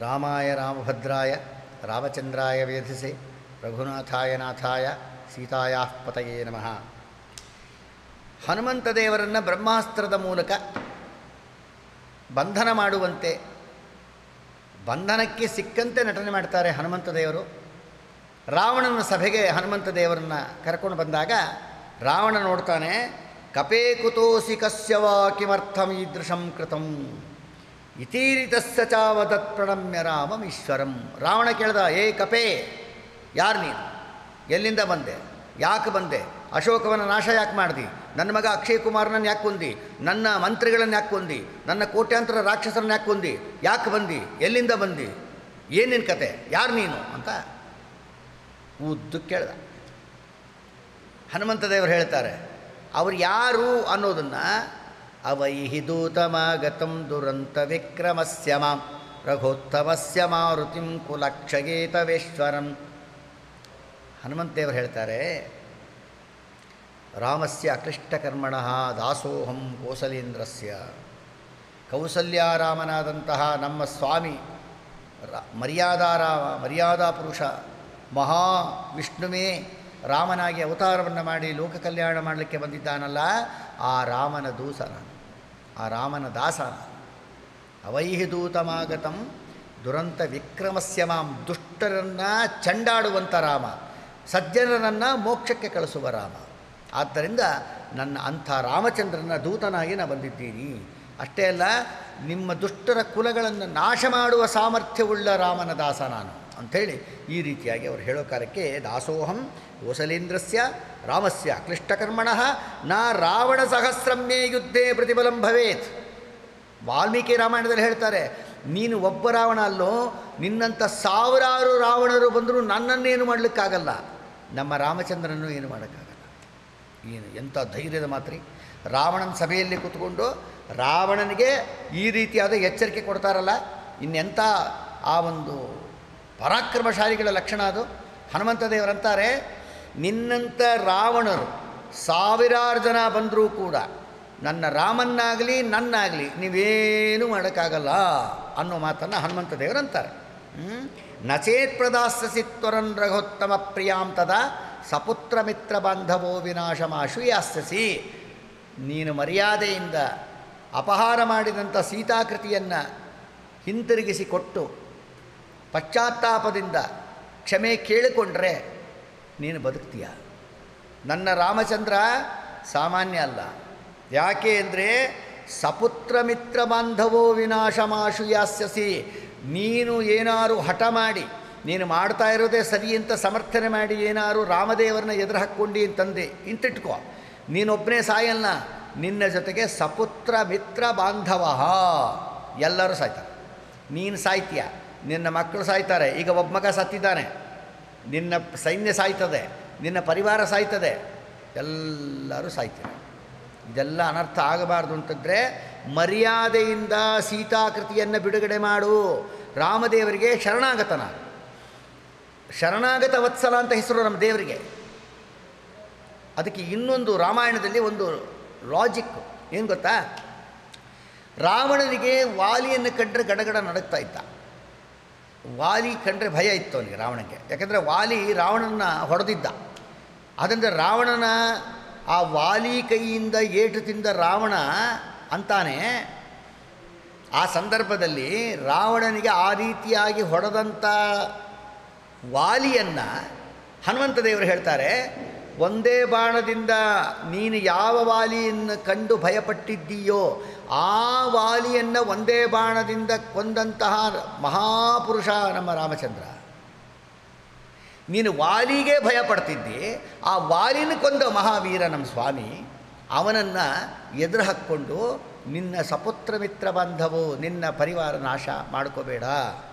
ರಾಮಾಯ ರಾಮಭದ್ರಾಯ ರಾಮಚಂದ್ರಾಯ ವೇಧಸೆ ರಘುನಾಥಾಯ ನಾಥಾಯ ಸೀತಾಯಾ ಪತಯೇ ನಮಃ. ಹನುಮಂತ ದೇವರನ್ನು ಬ್ರಹ್ಮಾಸ್ತ್ರದ ಮೂಲಕ ಬಂಧನ ಮಾಡುವಂತೆ, ಬಂಧನಕ್ಕೆ ಸಿಕ್ಕಂತೆ ನಟನೆ ಮಾಡ್ತಾರೆ ಹನುಮಂತ ದೇವರು. ರಾವಣನ ಸಭೆಗೆ ಹನುಮಂತ ದೇವರನ್ನು ಕರ್ಕೊಂಡು ಬಂದಾಗ ರಾವಣ ನೋಡ್ತಾನೆ, ಕಪೇ ಕುತೋಸಿ ಕಸ್ಯವಾ ಕಿಮರ್ಥಂ ಈದೃಶಂ ಕೃತಂ ಇತೀರಿತಸ್ಯ ಚಾವದತ್ ಪ್ರಣಮ್ಯ ರಾಮಮೀಶ್ವರಂ. ರಾವಣ ಕೇಳ್ದ, ಏ ಕಪೇ, ಯಾರು ನೀನು? ಎಲ್ಲಿಂದ ಬಂದೆ? ಯಾಕೆ ಬಂದೆ? ಅಶೋಕವನ ನಾಶ ಯಾಕೆ ಮಾಡ್ದಿ? ನನ್ನ ಮಗ ಅಕ್ಷಯ್ ಕುಮಾರನನ್ನು ಯಾಕೆ ಕೊಂದಿ? ನನ್ನ ಮಂತ್ರಿಗಳನ್ನು ಯಾಕೆ ಕೊಂದಿ? ನನ್ನ ಕೋಟ್ಯಾಂತರ ರಾಕ್ಷಸರನ್ನು ಯಾಕೆ ಕೊಂದಿ? ಯಾಕೆ ಬಂದು? ಎಲ್ಲಿಂದ ಬಂದು? ಏನಿನ ಕತೆ? ಯಾರು ನೀನು ಅಂತ ಉದ್ದು ಕೇಳ್ದ. ಹನುಮಂತ ದೇವರು ಹೇಳ್ತಾರೆ, ಅವರು ಯಾರು ಅನ್ನೋದನ್ನು ಅವೈಹಿ ದೂತಮಾಗತಂ ದುರಂತ ವಿಕ್ರಮಸ್ಯ ಮಾಂ ರಘೋತ್ತಮಸ್ಯ ಮಾರುತಿಂ ಕುಲಕ್ಷಗೇತವೇಶ್ವರಂ. ಹನುಮಂತ ದೇವರು ಹೇಳ್ತಾರೆ, ರಾಮಸ್ಯ ಅಕ್ಲಿಷ್ಟಕರ್ಮಣಃ ದಾಸೋಹಂ ಕೌಸಲೇಂದ್ರಸ್ಯ. ಕೌಸಲ್ಯಾರಾಮನಾದಂತಹ ನಮ್ಮ ಸ್ವಾಮಿ ಮರ್ಯಾದಾ ಪುರುಷ ಮಹಾವಿಷ್ಣುವೇ ರಾಮನಾಗಿ ಅವತಾರವನ್ನು ಮಾಡಿ ಲೋಕ ಕಲ್ಯಾಣ ಮಾಡಲಿಕ್ಕೆ ಬಂದಿದ್ದಾನಲ್ಲ, ಆ ರಾಮನ ದೂಸ ನಾನು, ಆ ರಾಮನ ದಾಸ ನಾನು. ಅವೈಹಿ ದೂತಮಾಗತಂ ದುರಂತ ವಿಕ್ರಮಸ್ಯ ಮಾಂ. ದುಷ್ಟರನ್ನು ಚಂಡಾಡುವಂಥ ರಾಮ, ಸಜ್ಜನರನ್ನು ಮೋಕ್ಷಕ್ಕೆ ಕಳಿಸುವ ರಾಮ. ಆದ್ದರಿಂದ ನನ್ನ ಅಂಥ ರಾಮಚಂದ್ರನ ದೂತನಾಗಿ ನಾನು ಬಂದಿದ್ದೀನಿ. ಅಷ್ಟೇ ಅಲ್ಲ, ನಿಮ್ಮ ದುಷ್ಟರ ಕುಲಗಳನ್ನು ನಾಶ ಮಾಡುವ ಸಾಮರ್ಥ್ಯವುಳ್ಳ ರಾಮನ ದಾಸ ನಾನು ಅಂಥೇಳಿ ಈ ರೀತಿಯಾಗಿ ಅವರು ಹೇಳೋ ಕಾಲಕ್ಕೆ ದಾಸೋಹಂ ಕೌಸಲೇಂದ್ರಸ್ಯ ರಾಮಸ್ಯ ಕ್ಲಿಷ್ಟಕರ್ಮಣಃ ನಾ ರಾವಣ ಸಹಸ್ರಮ್ಯೇ ಯುದ್ಧೇ ಪ್ರತಿಫಲಂ ಭವೇತ್. ವಾಲ್ಮೀಕಿ ರಾಮಾಯಣದಲ್ಲಿ ಹೇಳ್ತಾರೆ, ನೀನು ಒಬ್ಬ ರಾವಣ ಅಲ್ಲೋ, ನಿನ್ನಂಥ ಸಾವಿರಾರು ರಾವಣರು ಬಂದರೂ ನನ್ನನ್ನೇನು ಮಾಡಲಿಕ್ಕಾಗಲ್ಲ, ನಮ್ಮ ರಾಮಚಂದ್ರನನ್ನು ಏನು ಮಾಡೋಕ್ಕಾಗಲ್ಲ. ಏನು ಎಂಥ ಧೈರ್ಯದ ಮಾತ್ರಿ! ರಾವಣನ ಸಭೆಯಲ್ಲಿ ಕೂತ್ಕೊಂಡು ರಾವಣನಿಗೆ ಈ ರೀತಿಯಾದ ಎಚ್ಚರಿಕೆ ಕೊಡ್ತಾರಲ್ಲ, ಇನ್ನೆಂಥ ಆ ಒಂದು ಪರಾಕ್ರಮಶಾಲಿಗಳ ಲಕ್ಷಣ ಅದು. ಹನುಮಂತ ದೇವರಂತಾರೆ, ನಿನ್ನಂಥ ರಾವಣರು ಸಾವಿರಾರು ಜನ ಬಂದರೂ ಕೂಡ ನನ್ನ ರಾಮನ್ನಾಗಲಿ ನನ್ನಾಗಲಿ ನೀವೇನೂ ಮಾಡೋಕ್ಕಾಗಲ್ಲ ಅನ್ನೋ ಮಾತನ್ನು ಹನುಮಂತ ದೇವರಂತಾರೆ. ನಚೇತ್ ಪ್ರದಾಸ್ಯಸಿ ತ್ವರನ್ ರಘೋತ್ತಮ ಪ್ರಿಯಾಂ ತದಾ ಸಪುತ್ರ ಮಿತ್ರ ಬಾಂಧವೋ ವಿನಾಶಮಾಶು ಯಾಸ್ಯಸಿ. ನೀನು ಮರ್ಯಾದೆಯಿಂದ ಅಪಹಾರ ಮಾಡಿದಂಥ ಸೀತಾಕೃತಿಯನ್ನು ಹಿಂತಿರುಗಿಸಿ ಕೊಟ್ಟು ಪಶ್ಚಾತ್ತಾಪದಿಂದ ಕ್ಷಮೆ ಕೇಳಿಕೊಂಡ್ರೆ ನೀನು ಬದುಕ್ತೀಯ. ನನ್ನ ರಾಮಚಂದ್ರ ಸಾಮಾನ್ಯ ಅಲ್ಲ. ಯಾಕೆ ಅಂದರೆ ಸಪುತ್ರ ಮಿತ್ರ ಬಾಂಧವೋ ವಿನಾಶಮಾಶು ಯಾಸ್ಯಸಿ. ನೀನು ಏನಾರು ಹಠ ಮಾಡಿ, ನೀನು ಮಾಡ್ತಾ ಇರೋದೇ ಸರಿ ಅಂತ ಸಮರ್ಥನೆ ಮಾಡಿ ಏನಾರು ರಾಮದೇವರನ್ನ ಎದುರು ಹಾಕ್ಕೊಂಡು ಅಂತಂದೆ ಇಂತಿಟ್ಕೋ, ನೀನೊಬ್ಬನೇ ಸಾಯಲ್ಲ, ನಿನ್ನ ಜೊತೆಗೆ ಸಪುತ್ರ ಮಿತ್ರ ಬಾಂಧವ ಎಲ್ಲರೂ ಸಾಯ್ತಾರೆ. ನೀನು ಸಾಯ್ತೀಯ, ನಿನ್ನ ಮಕ್ಕಳು ಸಾಯ್ತಾರೆ. ಈಗ ಒಬ್ಬ ಮಗ ಸತ್ತಿದ್ದಾನೆ, ನಿನ್ನ ಸೈನ್ಯ ಸಾಯ್ತದೆ, ನಿನ್ನ ಪರಿವಾರ ಸಾಯ್ತದೆ, ಎಲ್ಲರೂ ಸಾಯ್ತಾರೆ. ಇದೆಲ್ಲ ಅನರ್ಥ ಆಗಬಾರ್ದು ಅಂತಂದರೆ ಮರ್ಯಾದೆಯಿಂದ ಸೀತಾಕೃತಿಯನ್ನು ಬಿಡುಗಡೆ ಮಾಡು. ರಾಮದೇವರಿಗೆ ಶರಣಾಗತನ, ಶರಣಾಗತ ವತ್ಸಲ ಅಂತ ಹೆಸರು ನಮ್ಮ ದೇವರಿಗೆ. ಅದಕ್ಕೆ ಇನ್ನೊಂದು ರಾಮಾಯಣದಲ್ಲಿ ಒಂದು ಲಾಜಿಕ್ ಏನು ಗೊತ್ತಾ? ರಾವಣನಿಗೆ ವಾಲಿಯನ್ನು ಕಂಡ್ರೆ ಗಡಗಡ ನಡುಗ್ತಾ ಇದ್ದ. ವಾಲಿ ಕಂಡ್ರೆ ಭಯ ಇತ್ತು ಅವನಿಗೆ, ರಾವಣನಿಗೆ. ಯಾಕೆಂದರೆ ವಾಲಿ ರಾವಣನ ಹೊಡೆದಿದ್ದ. ಆದ್ದರಿಂದ ರಾವಣನ ಆ ವಾಲಿ ಕೈಯಿಂದ ಏಟು ತಿಂದ ರಾವಣ ಅಂತಾನೆ, ಆ ಸಂದರ್ಭದಲ್ಲಿ ರಾವಣನಿಗೆ ಆ ರೀತಿಯಾಗಿ ಹೊಡೆದಂಥ ವಾಲಿಯನ್ನು ಹನುಮಂತ ದೇವರು ಹೇಳ್ತಾರೆ, ಒಂದೇ ಬಾಣದಿಂದ ನೀನು ಯಾವ ವಾಲಿಯನ್ನು ಕಂಡು ಭಯಪಟ್ಟಿದ್ದೀಯೋ ಆ ವಾಲಿಯನ್ನು ಒಂದೇ ಬಾಣದಿಂದ ಕೊಂದಂತಹ ಮಹಾಪುರುಷ ನಮ್ಮ ರಾಮಚಂದ್ರ. ನೀನು ವಾಲಿಗೆ ಭಯಪಡ್ತಿದ್ದಿ, ಆ ವಾಲಿನ ಕೊಂದ ಮಹಾವೀರ ನಮ್ಮ ಸ್ವಾಮಿ. ಅವನನ್ನು ಎದುರು ಹಾಕ್ಕೊಂಡು ನಿನ್ನ ಸಪುತ್ರ ಮಿತ್ರ ಬಾಂಧವೋ, ನಿನ್ನ ಪರಿವಾರ ನಾಶ ಮಾಡ್ಕೋಬೇಡ,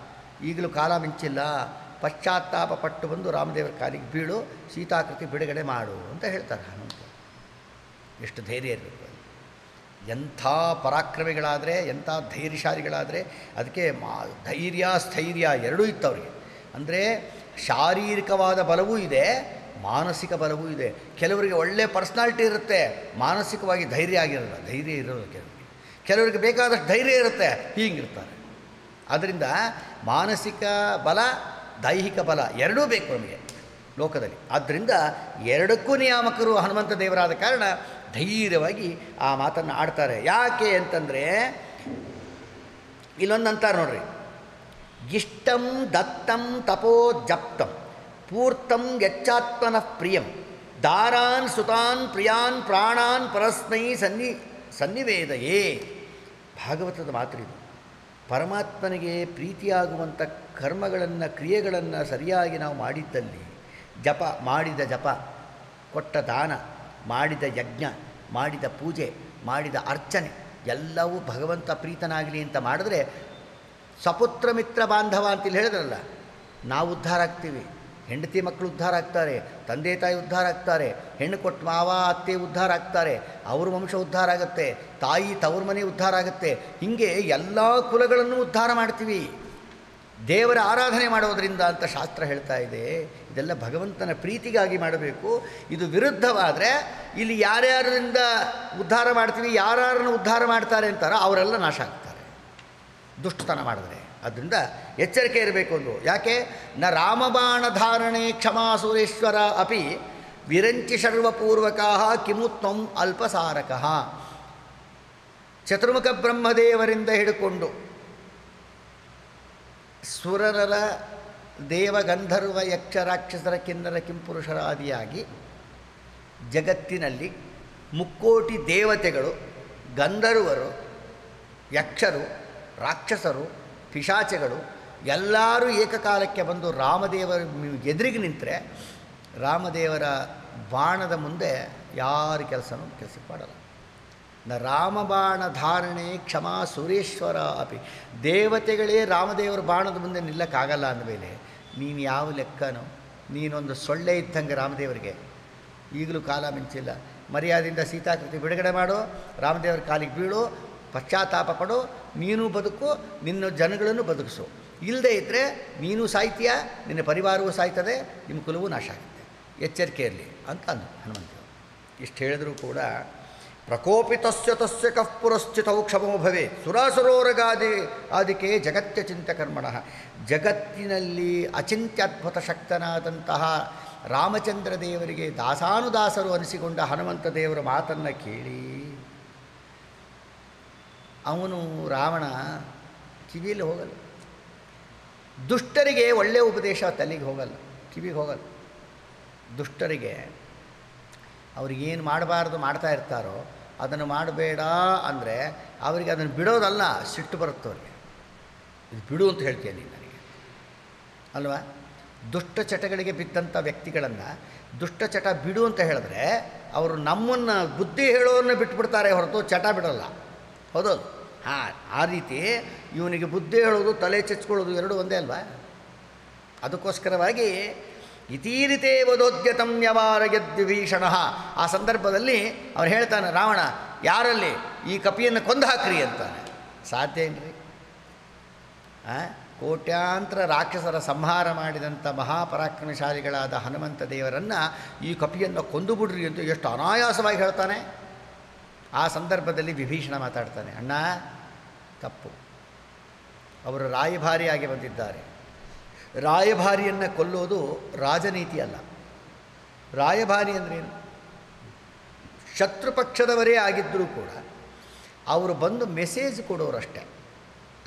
ಈಗಲೂ ಕಾಲ ಮಿಂಚಿಲ್ಲ, ಪಶ್ಚಾತ್ತಾಪ ಪಟ್ಟು ಬಂದು ರಾಮದೇವರ ಕಾಲಿಗೆ ಬೀಳು, ಸೀತಾಕೃತಿ ಬಿಡುಗಡೆ ಮಾಡು ಅಂತ ಹೇಳ್ತಾರೆ ಹನುಮಂತ. ಎಷ್ಟು ಧೈರ್ಯ ಇರಬೇಕು! ಎಂಥ ಪರಾಕ್ರಮಿಗಳಾದರೆ, ಎಂಥ ಧೈರ್ಯಶಾಲಿಗಳಾದರೆ. ಅದಕ್ಕೆ ಧೈರ್ಯ ಸ್ಥೈರ್ಯ ಎರಡೂ ಇತ್ತು ಅವರಿಗೆ. ಅಂದರೆ ಶಾರೀರಿಕವಾದ ಬಲವೂ ಇದೆ, ಮಾನಸಿಕ ಬಲವೂ ಇದೆ. ಕೆಲವರಿಗೆ ಒಳ್ಳೆಯ ಪರ್ಸ್ನಾಲಿಟಿ ಇರುತ್ತೆ, ಮಾನಸಿಕವಾಗಿ ಧೈರ್ಯ ಆಗಿರಲ್ಲ, ಧೈರ್ಯ ಇರೋದು ಕೆಲವರಿಗೆ. ಕೆಲವರಿಗೆ ಬೇಕಾದಷ್ಟು ಧೈರ್ಯ ಇರುತ್ತೆ, ಹೀಗಿರ್ತಾರೆ. ಆದ್ದರಿಂದ ಮಾನಸಿಕ ಬಲ, ದೈಹಿಕ ಬಲ ಎರಡೂ ಬೇಕು ನಮಗೆ ಲೋಕದಲ್ಲಿ. ಆದ್ದರಿಂದ ಎರಡಕ್ಕೂ ನಿಯಾಮಕರು ಹನುಮಂತ ದೇವರಾದ ಕಾರಣ ಧೈರ್ಯವಾಗಿ ಆ ಮಾತನ್ನು ಆಡ್ತಾರೆ. ಯಾಕೆ ಅಂತಂದರೆ ಇಲ್ಲೊಂದು ಅಂತಾರೆ ನೋಡ್ರಿ, ಇಷ್ಟಂ ದತ್ತಂ ತಪೋ ಜಪ್ತಂ ಪೂರ್ತಂ ಯಚ್ಚಾತ್ಮನಃ ಪ್ರಿಯಂ ದಾರಾನ್ ಸುತಾನ್ ಪ್ರಿಯಾನ್ ಪ್ರಾಣಾನ್ ಪರಸ್ಮೈ ಸನ್ನಿವೇದಯೇ. ಭಾಗವತದ ಮಾತಿದು. ಪರಮಾತ್ಮನಿಗೆ ಪ್ರೀತಿಯಾಗುವಂಥ ಕರ್ಮಗಳನ್ನು, ಕ್ರಿಯೆಗಳನ್ನು ಸರಿಯಾಗಿ ನಾವು ಮಾಡಿದ್ದಲ್ಲಿ, ಮಾಡಿದ ಜಪ, ಕೊಟ್ಟ ದಾನ, ಮಾಡಿದ ಯಜ್ಞ, ಮಾಡಿದ ಪೂಜೆ, ಮಾಡಿದ ಅರ್ಚನೆ ಎಲ್ಲವೂ ಭಗವಂತ ಪ್ರೀತನಾಗಲಿ ಅಂತ ಮಾಡಿದ್ರೆ ಸಪುತ್ರ ಮಿತ್ರ ಬಾಂಧವ ಅಂತೇಳಿ ಹೇಳಿದ್ರಲ್ಲ, ನಾವು ಉದ್ಧಾರ ಆಗ್ತೀವಿ, ಹೆಂಡತಿ ಮಕ್ಕಳು ಉದ್ಧಾರ ಆಗ್ತಾರೆ, ತಂದೆ ತಾಯಿ ಉದ್ಧಾರ ಆಗ್ತಾರೆ, ಹೆಣ್ಣು ಕೊಟ್ಟು ಮಾವ ಅತ್ತೆ ಉದ್ಧಾರ ಆಗ್ತಾರೆ, ಅವ್ರ ವಂಶ ಉದ್ಧಾರ ಆಗುತ್ತೆ, ತಾಯಿ ತವ್ರ ಮನೆ ಉದ್ಧಾರ ಆಗುತ್ತೆ. ಹೀಗೆ ಎಲ್ಲ ಕುಲಗಳನ್ನು ಉದ್ಧಾರ ಮಾಡ್ತೀವಿ ದೇವರ ಆರಾಧನೆ ಮಾಡೋದರಿಂದ ಅಂತ ಶಾಸ್ತ್ರ ಹೇಳ್ತಾ ಇದೆ. ಇದೆಲ್ಲ ಭಗವಂತನ ಪ್ರೀತಿಗಾಗಿ ಮಾಡಬೇಕು. ಇದು ವಿರುದ್ಧವಾದರೆ ಇಲ್ಲಿ ಯಾರ್ಯಾರಿಂದ ಉದ್ಧಾರ ಮಾಡ್ತೀವಿ, ಯಾರನ್ನು ಉದ್ಧಾರ ಮಾಡ್ತಾರೆ ಅಂತಾರೋ ಅವರೆಲ್ಲ ನಾಶ ಆಗ್ತಾರೆ ದುಷ್ಟತನ ಮಾಡಿದ್ರೆ. ಆದ್ದರಿಂದ ಎಚ್ಚರಿಕೆ ಇರಬೇಕು ಒಂದು. ಯಾಕೆ ನ ರಾಮಬಾಣ ಧಾರಣೆ ಕ್ಷಮಾ ಸುರೇಶ್ವರ ಅಪಿ ವಿರಂಚಿ ಸರ್ವಪೂರ್ವಕಾ ಕಿಮು ತ್ವಂ ಅಲ್ಪಸಾರಕಃ. ಚತುರ್ಮುಖ ಬ್ರಹ್ಮದೇವರಿಂದ ಹಿಡ್ಕೊಂಡು ಸುರರ ದೇವ ಗಂಧರ್ವ ಯಕ್ಷ ರಾಕ್ಷಸರ ಕಿನ್ನರ ಕಿಂಪುರುಷರ ಆದಿಯಾಗಿ ಜಗತ್ತಿನಲ್ಲಿ ಮುಕ್ಕೋಟಿ ದೇವತೆಗಳು, ಗಂಧರ್ವರು, ಯಕ್ಷರು, ರಾಕ್ಷಸರು, ಪಿಶಾಚಗಳು ಎಲ್ಲರೂ ಏಕಕಾಲಕ್ಕೆ ಬಂದು ರಾಮದೇವರ ಎದುರಿಗೆ ನಿಂತರೆ ರಾಮದೇವರ ಬಾಣದ ಮುಂದೆ ಯಾರ ಕೆಲಸಕ್ಕೆ ಮಾಡಲ್ಲ. ನ ರಾಮಬಾಣ ಧಾರಣೆ ಕ್ಷಮಾ ಸುರೇಶ್ವರ ಅಪಿ. ದೇವತೆಗಳೇ ರಾಮದೇವರ ಬಾಣದ ಮುಂದೆ ನಿಲ್ಲಕ್ಕಾಗಲ್ಲ ಅಂದಮೇಲೆ ನೀನು ಯಾವ ಲೆಕ್ಕನೋ? ನೀನೊಂದು ಸೊಳ್ಳೆ ಇದ್ದಂಗೆ ರಾಮದೇವರಿಗೆ. ಈಗಲೂ ಕಾಲ ಮಿಂಚಿಲ್ಲ. ಮರ್ಯಾದೆಯಿಂದ ಸೀತಾಕೃತಿ ಬಿಡುಗಡೆ ಮಾಡು, ರಾಮದೇವರ ಕಾಲಿಗೆ ಬೀಳು, ಪಶ್ಚಾತ್ತಾಪ ಪಡು, ನೀನು ಬದುಕು, ನಿನ್ನ ಜನಗಳನ್ನು ಬದುಕಿಸು. ಇಲ್ಲದೇ ಇದ್ದರೆ ನೀನು ಸಾಯ್ತೀಯ, ನಿನ್ನ ಪರಿವಾರವೂ ಸಾಯ್ತದೆ, ನಿಮ್ಮ ಕುಲವೂ ನಾಶ ಆಗುತ್ತೆ. ಎಚ್ಚರಿಕೆ ಇರಲಿ ಅಂತ ಅಂದು ಹನುಮಂತ. ಇಷ್ಟು ಹೇಳಿದರೂ ಕೂಡ ಪ್ರಕೋಪಿತಸ್ಯ ತಸ್ಯ ಕಃ ಪುರಶ್ಚಿತೌ ಕ್ಷಮೋ ಭವೆ ಸುರಾಸುರೋರಗಾದಿಕೆ ಜಗತ್ಯ ಚಿಂತಕರ್ಮಣಃ. ಜಗತ್ತಿನಲ್ಲಿ ಅಚಿಂತ್ಯದ್ಭುತ ಶಕ್ತನಾದಂತಹ ರಾಮಚಂದ್ರ ದೇವರಿಗೆ ದಾಸಾನುದಾಸರು ಅನಿಸಿಕೊಂಡ ಹನುಮಂತ ದೇವರ ಮಾತನ್ನು ಕೇಳಿ ಅವನು ರಾವಣ ಕಿವಿಯಲ್ಲಿ ಹೋಗಲ್ಲ. ದುಷ್ಟರಿಗೆ ಒಳ್ಳೆಯ ಉಪದೇಶ ತಲೆಗೆ ಹೋಗಲ್ಲ, ಕಿವಿಗೆ ಹೋಗಲ್ಲ. ದುಷ್ಟರಿಗೆ ಅವ್ರಿಗೇನು ಮಾಡಬಾರ್ದು ಮಾಡ್ತಾ ಇರ್ತಾರೋ ಅದನ್ನು ಮಾಡಬೇಡ ಅಂದರೆ ಅವರಿಗೆ ಅದನ್ನು ಬಿಡೋದಲ್ಲ, ಸಿಟ್ಟು ಬರುತ್ತೆ ಅವ್ರಿಗೆ. ಇದು ಬಿಡು ಅಂತ ಹೇಳ್ತೀನಿ ನೀನು ನನಗೆ ಅಲ್ವಾ? ದುಷ್ಟ ಚಟಗಳಿಗೆ ಬಿದ್ದಂಥ ವ್ಯಕ್ತಿಗಳನ್ನು ದುಷ್ಟಚಟ ಬಿಡು ಅಂತ ಹೇಳಿದ್ರೆ ಅವರು ನಮ್ಮನ್ನು ಬುದ್ಧಿ ಹೇಳೋರನ್ನ ಬಿಟ್ಬಿಡ್ತಾರೆ ಹೊರತು ಚಟ ಬಿಡೋಲ್ಲ. ಹೌದೌದು. ಹಾಂ, ಆ ರೀತಿ ಇವನಿಗೆ ಬುದ್ಧಿ ಹೇಳೋದು, ತಲೆ ಚೆಚ್ಕೊಳ್ಳೋದು ಎರಡೂ ಒಂದೇ ಅಲ್ವಾ? ಅದಕ್ಕೋಸ್ಕರವಾಗಿ ಇತೀರಿತೇ ವದೋದ್ಯತಂ ನ್ಯವಾರ ಯದ್ವಿಭೀಷಣ. ಆ ಸಂದರ್ಭದಲ್ಲಿ ಅವನು ಹೇಳ್ತಾನೆ, ರಾವಣ ಯಾರಲ್ಲಿ ಈ ಕಪಿಯನ್ನು ಕೊಂದು ಹಾಕ್ರಿ ಅಂತಾನೆ. ಸಾಧ್ಯ ಏನ್ರಿ? ಕೋಟ್ಯಾಂತರ ರಾಕ್ಷಸರ ಸಂಹಾರ ಮಾಡಿದಂಥ ಮಹಾಪರಾಕ್ರಮಶಾಲಿಗಳಾದ ಹನುಮಂತ ದೇವರನ್ನು ಈ ಕಪಿಯನ್ನು ಕೊಂದು ಬಿಡ್ರಿ ಅಂತ ಎಷ್ಟು ಅನಾಯಾಸವಾಗಿ ಹೇಳ್ತಾನೆ. ಆ ಸಂದರ್ಭದಲ್ಲಿ ವಿಭೀಷಣ ಮಾತಾಡ್ತಾನೆ, ಅಣ್ಣ ತಪ್ಪು, ಅವರು ರಾಯಭಾರಿಯಾಗಿ ಬಂದಿದ್ದಾರೆ. ರಾಯಭಾರಿಯನ್ನು ಕೊಲ್ಲೋದು ರಾಜನೀತಿ ಅಲ್ಲ. ರಾಯಭಾರಿ ಅಂದ್ರೇನು? ಶತ್ರು ಪಕ್ಷದವರೇ ಆಗಿದ್ದರೂ ಕೂಡ ಅವರು ಬಂದು ಮೆಸೇಜ್ ಕೊಡೋರಷ್ಟೇ.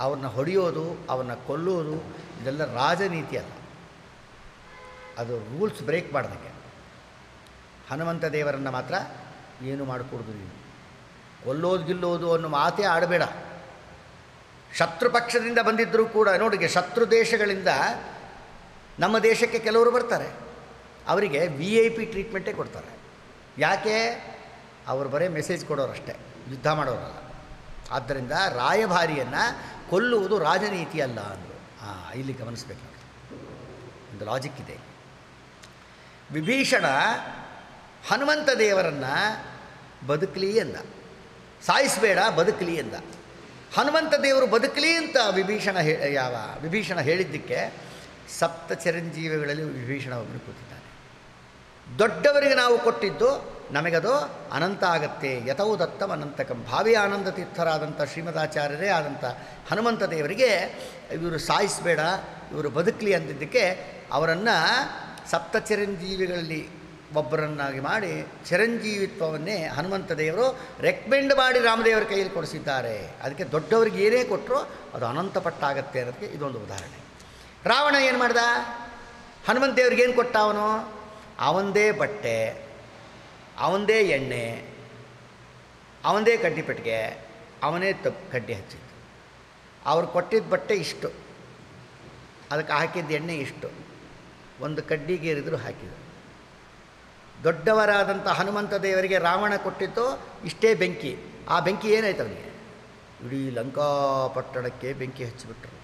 ಅವ್ರನ್ನ ಹೊಡೆಯೋದು, ಅವ್ರನ್ನ ಕೊಲ್ಲೋದು ಇದೆಲ್ಲ ರಾಜನೀತಿ ಅಲ್ಲ. ಅದು ರೂಲ್ಸ್ ಬ್ರೇಕ್ ಮಾಡ್ದಂಗೆ. ಹನುಮಂತ ದೇವರನ್ನು ಮಾತ್ರ ಏನು ಮಾಡಿಕೊಡ್ದು ನೀನು. ಕೊಲ್ಲೋದು ಗಿಲ್ಲೋದು ಅನ್ನೋ ಮಾತೇ ಆಡಬೇಡ. ಶತ್ರು ಪಕ್ಷದಿಂದ ಬಂದಿದ್ದರೂ ಕೂಡ ನೋಡಿ, ಶತ್ರು ದೇಶಗಳಿಂದ ನಮ್ಮ ದೇಶಕ್ಕೆ ಕೆಲವರು ಬರ್ತಾರೆ, ಅವರಿಗೆ VIP ಟ್ರೀಟ್ಮೆಂಟೇ ಕೊಡ್ತಾರೆ. ಯಾಕೆ? ಅವರು ಬರೀ ಮೆಸೇಜ್ ಕೊಡೋರಷ್ಟೇ, ಯುದ್ಧ ಮಾಡೋರಲ್ಲ. ಆದ್ದರಿಂದ ರಾಯಭಾರಿಯನ್ನು ಕೊಲ್ಲುವುದು ರಾಜನೀತಿ ಅಲ್ಲ ಅಂದರು. ಇಲ್ಲಿ ಗಮನಿಸಬೇಕು ನೋಡಿ, ಒಂದು ಲಾಜಿಕ್ ಇದೆ. ವಿಭೀಷಣ ಹನುಮಂತ ದೇವರನ್ನು ಬದುಕಲಿ ಎಂದ, ಸಾಯಿಸಬೇಡ ಬದುಕಲಿ ಎಂದ. ಹನುಮಂತ ದೇವರು ಬದುಕಲಿ ಅಂತ ವಿಭೀಷಣ ಹೇಳಿದ್ದಕ್ಕೆ ಸಪ್ತ ಚಿರಂಜೀವಿಗಳಲ್ಲಿ ವಿಭೀಷಣ ಒಬ್ಬನು ಕೂತಿದ್ದಾನೆ. ದೊಡ್ಡವರಿಗೆ ನಾವು ಕೊಟ್ಟಿದ್ದು ನಮಗದು ಅನಂತ ಆಗತ್ತೆ. ಯಥೌ ದತ್ತಂ ಅನಂತಕಂ. ಭಾವಿ ಆನಂದ ತೀರ್ಥರಾದಂಥ ಶ್ರೀಮದಾಚಾರ್ಯರೇ ಆದಂಥ ಹನುಮಂತ ದೇವರಿಗೆ ಇವರು ಸಾಯಿಸಬೇಡ, ಇವರು ಬದುಕಲಿ ಅಂದಿದ್ದಕ್ಕೆ ಅವರನ್ನು ಸಪ್ತ ಚಿರಂಜೀವಿಗಳಲ್ಲಿ ಒಬ್ಬರನ್ನಾಗಿ ಮಾಡಿ ಚಿರಂಜೀವಿತ್ವವನ್ನೇ ಹನುಮಂತ ದೇವರು ರೆಕಮೆಂಡ್ ಮಾಡಿ ರಾಮದೇವರ ಕೈಯಲ್ಲಿ ಕೊಡಿಸಿದ್ದಾರೆ. ಅದಕ್ಕೆ ದೊಡ್ಡವ್ರಿಗೆ ಏನೇ ಕೊಟ್ಟರು ಅದು ಅನಂತ ಪಟ್ಟಾಗತ್ತೆ ಅನ್ನೋದಕ್ಕೆ ಇದೊಂದು ಉದಾಹರಣೆ. ರಾವಣ ಏನು ಮಾಡ್ದ? ಹನುಮಂತ ದೇವ್ರಿಗೆ ಏನು ಕೊಟ್ಟ? ಅವನದೇ ಬಟ್ಟೆ, ಅವನದೇ ಎಣ್ಣೆ, ಅವನದೇ ಕಡ್ಡಿಪೆಟ್ಟಿಗೆ, ಅವನೇ ಕಡ್ಡಿ ಹಚ್ಚಿದ್ದು. ಅವ್ರು ಕೊಟ್ಟಿದ್ದ ಬಟ್ಟೆ ಇಷ್ಟು, ಅದಕ್ಕೆ ಹಾಕಿದ್ದ ಎಣ್ಣೆ ಇಷ್ಟು, ಒಂದು ಕಡ್ಡಿಗೆ ಏರಿದ್ರು ಹಾಕಿದರು. ದೊಡ್ಡವರಾದಂಥ ಹನುಮಂತ ದೇವರಿಗೆ ರಾವಣ ಕೊಟ್ಟಿದ್ದು ಇಷ್ಟೇ ಬೆಂಕಿ. ಆ ಬೆಂಕಿ ಏನಾಯ್ತು ಅವನಿಗೆ? ಇಡೀ ಲಂಕಾಪಟ್ಟಣಕ್ಕೆ ಬೆಂಕಿ ಹಚ್ಚಿಬಿಟ್ರು.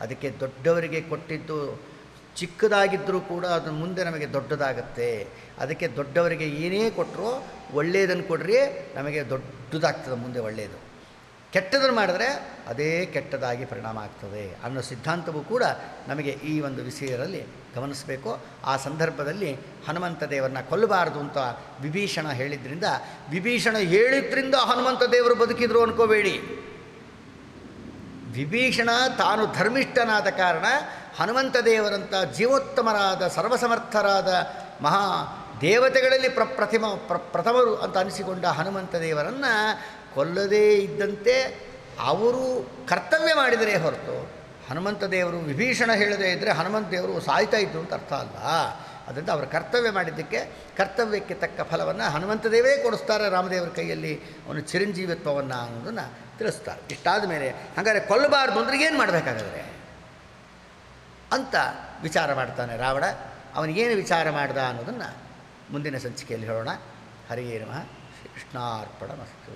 ಅದಕ್ಕೆ ದೊಡ್ಡವರಿಗೆ ಕೊಟ್ಟಿದ್ದು ಚಿಕ್ಕದಾಗಿದ್ದರೂ ಕೂಡ ಅದು ಮುಂದೆ ನಮಗೆ ದೊಡ್ಡದಾಗತ್ತೆ. ಅದಕ್ಕೆ ದೊಡ್ಡವರಿಗೆ ಏನೇ ಕೊಟ್ಟರು ಒಳ್ಳೆಯದನ್ನು ಕೊಡ್ರಿ, ನಮಗೆ ದೊಡ್ಡದಾಗ್ತದೆ ಮುಂದೆ ಒಳ್ಳೆಯದು. ಕೆಟ್ಟದನ್ನು ಮಾಡಿದ್ರೆ ಅದೇ ಕೆಟ್ಟದಾಗಿ ಪರಿಣಾಮ ಆಗ್ತದೆ ಅನ್ನೋ ಸಿದ್ಧಾಂತವೂ ಕೂಡ ನಮಗೆ ಈ ಒಂದು ವಿಷಯದಲ್ಲಿ ಗಮನಿಸಬೇಕು. ಆ ಸಂದರ್ಭದಲ್ಲಿ ಹನುಮಂತ ದೇವರನ್ನ ಕೊಲ್ಲಬಾರದು ಅಂತ ವಿಭೀಷಣ ಹೇಳಿದ್ರಿಂದ, ವಿಭೀಷಣ ಹೇಳಿದ್ರಿಂದ ಹನುಮಂತ ದೇವರು ಬದುಕಿದ್ರು ಅನ್ಕೋಬೇಡಿ. ವಿಭೀಷಣ ತಾನು ಧರ್ಮಿಷ್ಠನಾದ ಕಾರಣ ಹನುಮಂತ ದೇವರಂಥ ಜೀವೋತ್ತಮರಾದ ಸರ್ವಸಮರ್ಥರಾದ ಮಹಾ ದೇವತೆಗಳಲ್ಲಿ ಪ್ರಥಮರು ಅಂತ ಅನಿಸಿಕೊಂಡ ಹನುಮಂತ ದೇವರನ್ನು ಕೊಲ್ಲದೇ ಇದ್ದಂತೆ ಅವರು ಕರ್ತವ್ಯ ಮಾಡಿದರೆ ಹೊರತು ಹನುಮಂತ ದೇವರು ವಿಭೀಷಣ ಹೇಳದೇ ಇದ್ದರೆ ಹನುಮಂತ ದೇವರು ಸಾಯ್ತಾ ಇದ್ದು ಅಂತ ಅರ್ಥ ಅಲ್ಲ. ಅದರಿಂದ ಅವರು ಕರ್ತವ್ಯ ಮಾಡಿದ್ದಕ್ಕೆ ಕರ್ತವ್ಯಕ್ಕೆ ತಕ್ಕ ಫಲವನ್ನು ಹನುಮಂತ ದೇವರೇ ಕೊಡಿಸ್ತಾರೆ ರಾಮದೇವರ ಕೈಯಲ್ಲಿ ಅವನು ಚಿರಂಜೀವಿತ್ವವನ್ನು ಅನ್ನೋದನ್ನು ತಿಳಿಸ್ತಾರೆ. ಇಷ್ಟಾದ ಮೇಲೆ ಹಾಗಾದರೆ ಕೊಲ್ಲಬಾರ್ದು ಅಂದ್ರೆ ಏನು ಮಾಡಬೇಕಾಗಾದ್ರೆ ಅಂತ ವಿಚಾರ ಮಾಡ್ತಾನೆ ರಾವಣ. ಅವನಿಗೇನು ವಿಚಾರ ಮಾಡ್ದ ಅನ್ನೋದನ್ನು ಮುಂದಿನ ಸಂಚಿಕೆಯಲ್ಲಿ ಹೇಳೋಣ. ಹರಿಯೇ ನಮಃ. ಶ್ರೀ ಕೃಷ್ಣಾರ್ಪಣಮಸ್ತು.